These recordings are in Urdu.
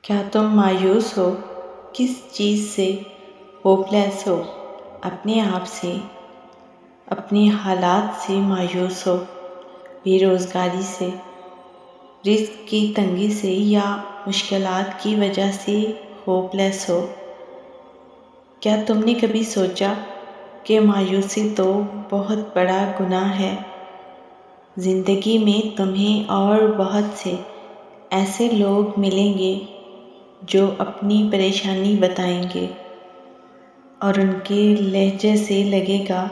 کیا تم مایوس ہو؟ کس چیز سے ہوپ لیس ہو؟ اپنے آپ سے، اپنے حالات سے مایوس ہو؟ بے روزگاری سے، رزق کی تنگی سے یا مشکلات کی وجہ سے ہوپ لیس ہو؟ کیا تم نے کبھی سوچا کہ مایوسی تو بہت بڑا گناہ ہے؟ زندگی میں تمہیں اور بہت سے ایسے لوگ ملیں گے جو اپنی پریشانی بتائیں گے اور ان کے لہجے سے لگے گا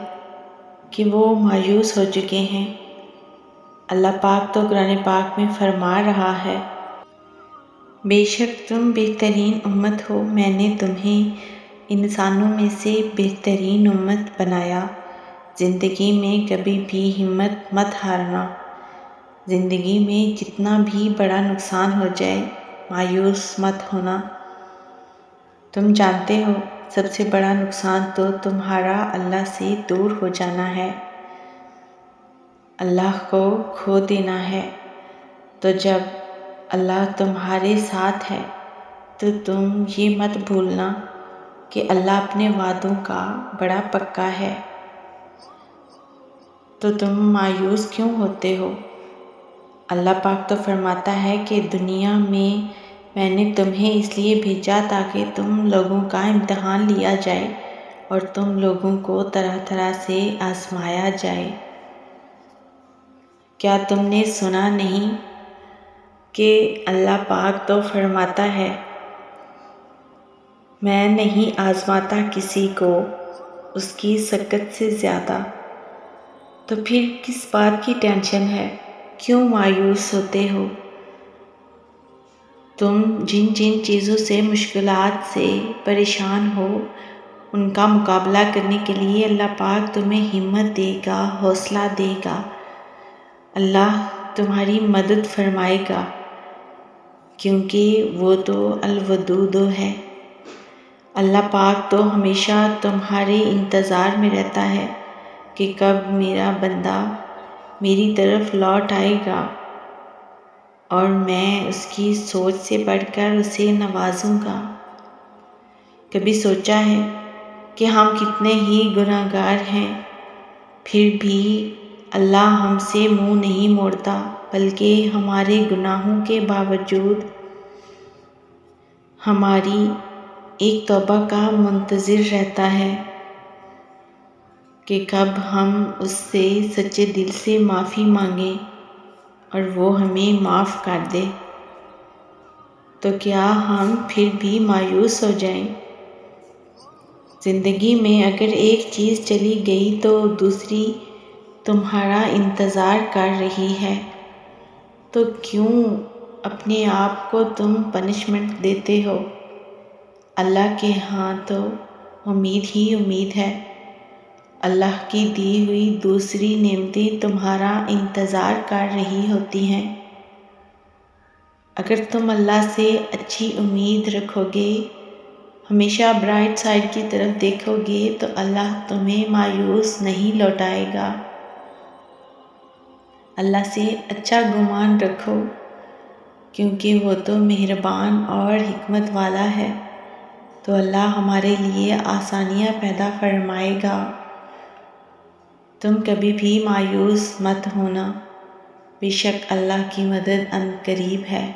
کہ وہ مایوس ہو چکے ہیں۔ اللہ پاک تو قرآن پاک میں فرما رہا ہے، بے شک تم بہترین امت ہو، میں نے تمہیں انسانوں میں سے بہترین امت بنایا۔ زندگی میں کبھی بھی ہمت مت ہارنا۔ زندگی میں جتنا بھی بڑا نقصان ہو جائے مایوس مت ہونا۔ تم جانتے ہو سب سے بڑا نقصان تو تمہارا اللہ سے دور ہو جانا ہے، اللہ کو کھو دینا ہے۔ تو جب اللہ تمہارے ساتھ ہے تو تم یہ مت بھولنا کہ اللہ اپنے وعدوں کا بڑا پکا ہے۔ تو تم مایوس کیوں ہوتے ہو؟ اللہ پاک تو فرماتا ہے کہ دنیا میں نے تمہیں اس لیے بھیجا تاکہ تم لوگوں کا امتحان لیا جائے اور تم لوگوں کو طرح طرح سے آزمایا جائے۔ کیا تم نے سنا نہیں کہ اللہ پاک تو فرماتا ہے، میں نہیں آزماتا کسی کو اس کی سکت سے زیادہ۔ تو پھر کس بات کی ٹینشن ہے؟ کیوں مایوس ہوتے ہو؟ تم جن جن چیزوں سے مشکلات سے پریشان ہو ان کا مقابلہ کرنے کے لیے اللہ پاک تمہیں ہمت دے گا، حوصلہ دے گا۔ اللہ تمہاری مدد فرمائے گا کیونکہ وہ تو الودود ہے۔ اللہ پاک تو ہمیشہ تمہارے انتظار میں رہتا ہے کہ کب میرا بندہ میری طرف لوٹ آئے گا اور میں اس کی سوچ سے بڑھ کر اسے نوازوں گا۔ کبھی سوچا ہے کہ ہم کتنے ہی گناہ گار ہیں، پھر بھی اللہ ہم سے منہ نہیں موڑتا، بلکہ ہمارے گناہوں کے باوجود ہماری ایک توبہ کا منتظر رہتا ہے کہ کب ہم اس سے سچے دل سے معافی مانگیں اور وہ ہمیں معاف کر دے۔ تو کیا ہم پھر بھی مایوس ہو جائیں؟ زندگی میں اگر ایک چیز چلی گئی تو دوسری تمہارا انتظار کر رہی ہے، تو کیوں اپنے آپ کو تم پنشمنٹ دیتے ہو؟ اللہ کے ہاں تو امید ہی امید ہے۔ اللہ کی دی ہوئی دوسری نعمتیں تمہارا انتظار کر رہی ہوتی ہیں۔ اگر تم اللہ سے اچھی امید رکھو گے، ہمیشہ برائٹ سائڈ کی طرف دیکھو گے تو اللہ تمہیں مایوس نہیں لوٹائے گا۔ اللہ سے اچھا گمان رکھو کیونکہ وہ تو مہربان اور حکمت والا ہے، تو اللہ ہمارے لیے آسانیاں پیدا فرمائے گا۔ تم کبھی بھی مایوس مت ہونا، بے شک اللہ کی مدد عنقریب ہے۔